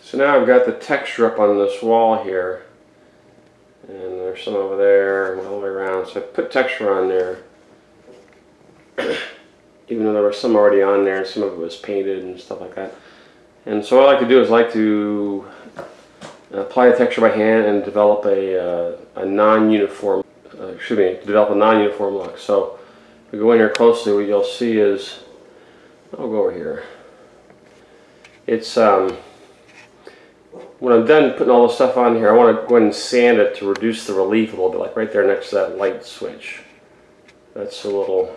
So now I've got the texture up on this wall here, and there's some over there and all the way around. So I put texture on there, even though there was some already on there, and some of it was painted and stuff like that. And so what I like to do is to apply the texture by hand and develop a non-uniform, develop a non-uniform look. So if we go in here closely, what you'll see is, I'll go over here. It's when I'm done putting all the stuff on here, I want to go ahead and sand it to reduce the relief a little bit, like right there next to that light switch. That's a little,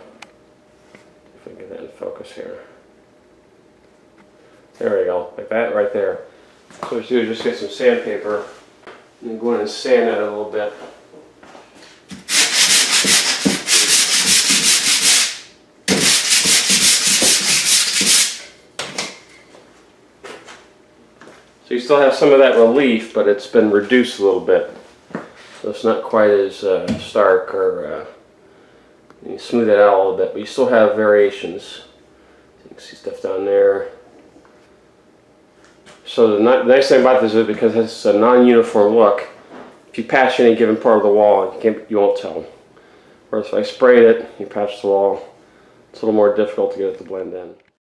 if I can get that in focus here. There we go, like that right there. So what you do is just get some sandpaper and go in and sand it a little bit. So you still have some of that relief, but it's been reduced a little bit. So it's not quite as stark, or you smooth it out a little bit, but you still have variations. You can see stuff down there. So the nice thing about this is because it's a non-uniform look, if you patch any given part of the wall, you won't tell. Whereas if I sprayed it, you patch the wall, it's a little more difficult to get it to blend in.